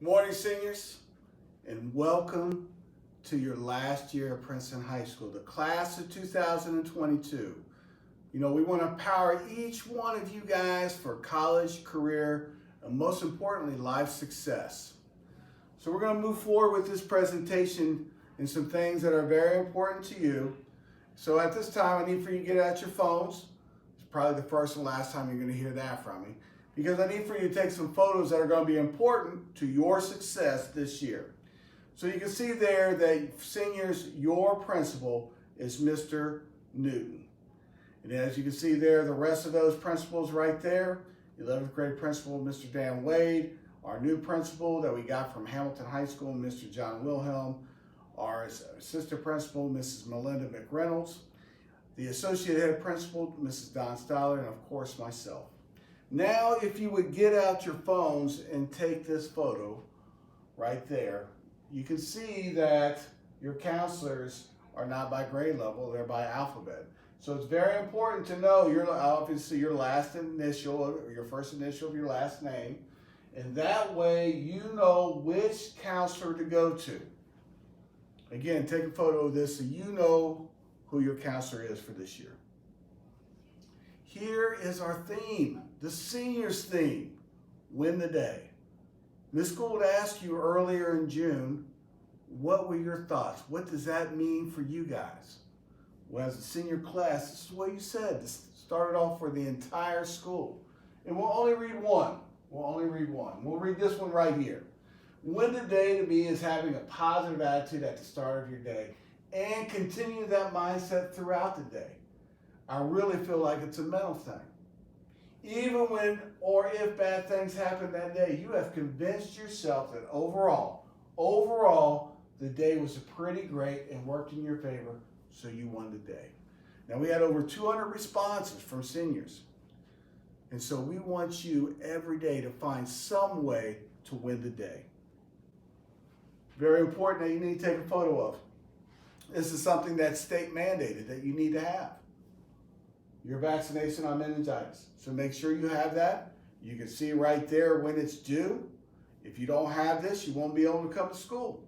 Morning, seniors, and welcome to your last year at Princeton High School, the class of 2022. We want to empower each one of you guys for college, career, and most importantly, life success. So we're going to move forward with this presentation and some things that are very important to you. So at this time, I need for you to get out your phones. It's probably the first and last time you're going to hear that from me, because I need for you to take some photos that are going to be important to your success this year. So you can see there that seniors, your principal is Mr. Newton. And as you can see there, the rest of those principals right there, 11th grade principal, Mr. Dan Wade, our new principal that we got from Hamilton High School, Mr. John Wilhelm, our assistant principal, Mrs. Melinda McReynolds, the associate head principal, Mrs. Don Stoller, and of course myself. Now, if you would get out your phones and take this photo right there, you can see that your counselors are not by grade level, they're by alphabet. So it's very important to know obviously your last initial or your first initial of your last name, and that way you know which counselor to go to. Again, take a photo of this so you know who your counselor is for this year. Here is our theme, the seniors theme, Win the Day. Miss Gould asked you earlier in June, what were your thoughts? What does that mean for you guys? Well, as a senior class, this is what you said. This started off for the entire school. And we'll only read one. We'll read this one right here. Win the day to me is having a positive attitude at the start of your day and continue that mindset throughout the day. I really feel like it's a mental thing. Even when or if bad things happen that day, you have convinced yourself that overall, the day was pretty great and worked in your favor, so you won the day. Now, we had over 200 responses from seniors. And so we want you every day to find some way to win the day. Very important that you need to take a photo of. This is something that's state mandated that you need to have. Your vaccination on meningitis. So make sure you have that. You can see right there when it's due. If you don't have this, you won't be able to come to school.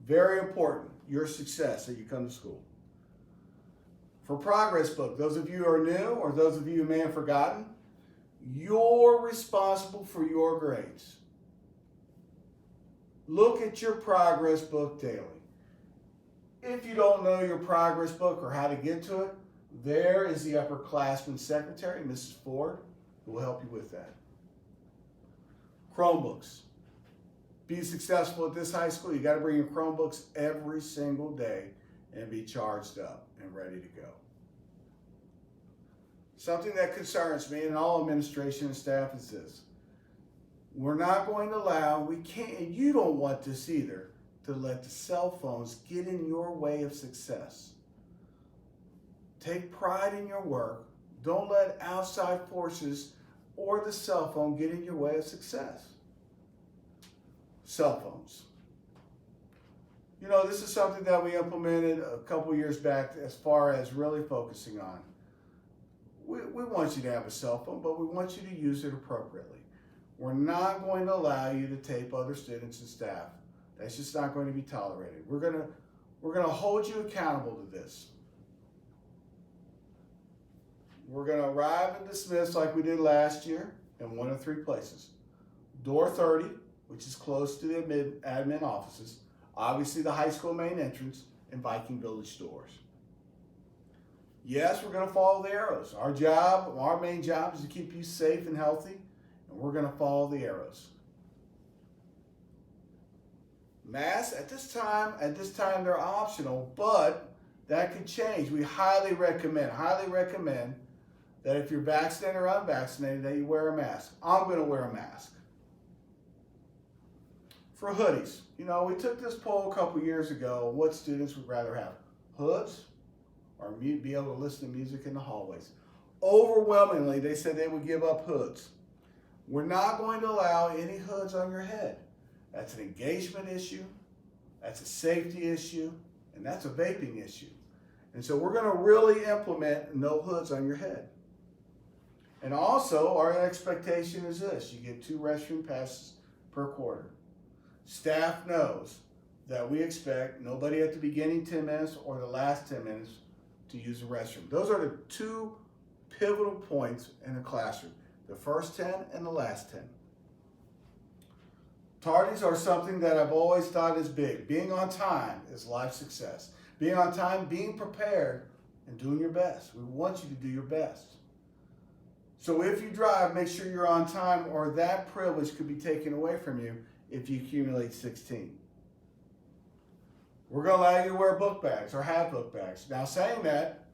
Very important, your success that you come to school. For progress book, those of you who are new or those of you who may have forgotten, you're responsible for your grades. Look at your progress book daily. If you don't know your progress book or how to get to it, there is the upperclassman secretary, Mrs. Ford, who will help you with that. Chromebooks. Be successful at this high school, you got to bring your Chromebooks every single day and be charged up and ready to go. Something that concerns me and all administration and staff is this. We're not going to allow, we can't, and you don't want this either, to let the cell phones get in your way of success. Take pride in your work. Don't let outside forces or the cell phone get in your way of success. Cell phones. This is something that we implemented a couple years back as far as really focusing on. We want you to have a cell phone, but we want you to use it appropriately. We're not going to allow you to tape other students and staff. That's just not going to be tolerated. We're going to hold you accountable to this. We're going to arrive and dismiss like we did last year in one of 3 places. Door 30, which is close to the admin offices, obviously the high school main entrance, and Viking Village stores. Yes, we're going to follow the arrows. Our main job is to keep you safe and healthy, and we're going to follow the arrows. Masks, at this time they're optional, but that could change. We highly recommend that if you're vaccinated or unvaccinated, that you wear a mask. I'm going to wear a mask. For hoodies, we took this poll a couple years ago, what students would rather have, hoods or be able to listen to music in the hallways. Overwhelmingly, they said they would give up hoods. We're not going to allow any hoods on your head. That's an engagement issue, that's a safety issue, and that's a vaping issue. And so we're going to really implement no hoods on your head. And also, our expectation is this. You get 2 restroom passes per quarter. Staff knows that we expect nobody at the beginning 10 minutes or the last 10 minutes to use the restroom. Those are the two pivotal points in a classroom, the first 10 and the last 10. Tardies are something that I've always thought is big. Being on time is life success. Being on time, being prepared, and doing your best. We want you to do your best. So if you drive, make sure you're on time, or that privilege could be taken away from you if you accumulate 16. We're going to allow you to wear book bags or have book bags. Now, saying that,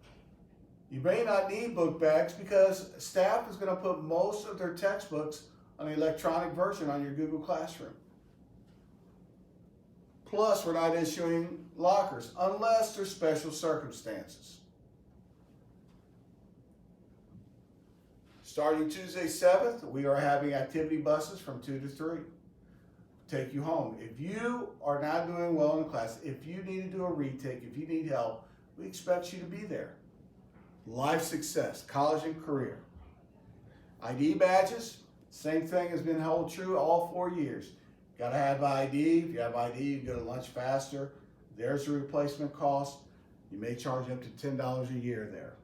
you may not need book bags because staff is going to put most of their textbooks on the electronic version on your Google Classroom. Plus, we're not issuing lockers unless there's special circumstances. Starting Tuesday 7th, we are having activity buses from 2 to 3. Take you home. If you are not doing well in class, if you need to do a retake, if you need help, we expect you to be there. Life success, college and career. ID badges, same thing has been held true all 4 years. Got to have ID. If you have ID, you go to lunch faster. There's the replacement cost. You may charge up to $10 a year there.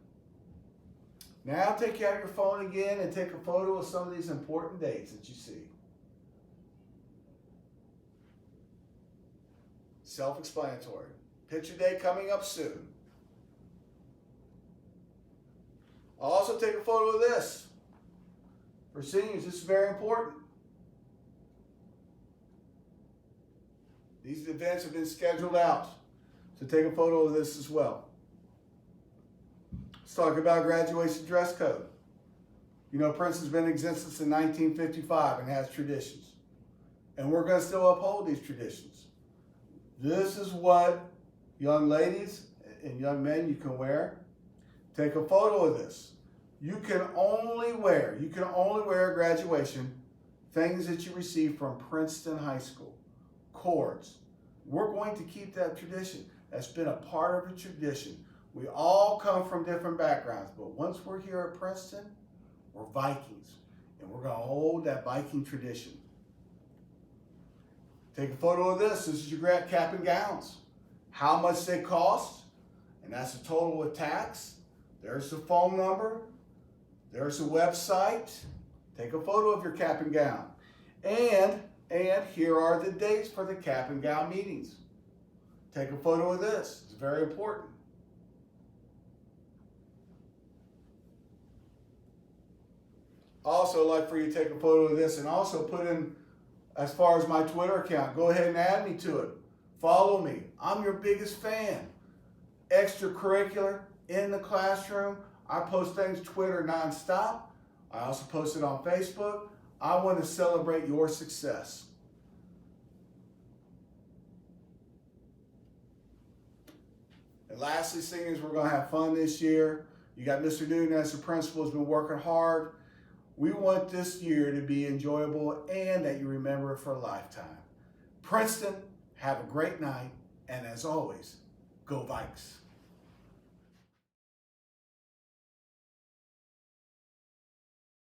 Now take out your phone again and take a photo of some of these important dates that you see. Self-explanatory. Picture day coming up soon. I'll also take a photo of this. For seniors, this is very important. These events have been scheduled out. So take a photo of this as well. Let's talk about graduation dress code. You know, Princeton's been in existence in 1955 and has traditions. And we're going to still uphold these traditions. This is what young ladies and young men you can wear. Take a photo of this. You can only wear at graduation things that you received from Princeton High School. Cords. We're going to keep that tradition. That's been a part of a tradition. We all come from different backgrounds, but once we're here at Princeton, we're Vikings, and we're going to hold that Viking tradition. Take a photo of this. This is your cap and gowns. How much they cost, and that's the total with tax. There's the phone number. There's the website. Take a photo of your cap and gown. And here are the dates for the cap and gown meetings. Take a photo of this. It's very important. Also, I'd like for you to take a photo of this and also put in, as far as my Twitter account, go ahead and add me to it. Follow me. I'm your biggest fan. Extracurricular, in the classroom. I post things Twitter nonstop. I also post it on Facebook. I want to celebrate your success. And lastly, seniors, we're going to have fun this year. You got Mr. Newton as the principal, has been working hard. We want this year to be enjoyable and that you remember it for a lifetime. Princeton, have a great night, and as always, go Vikes.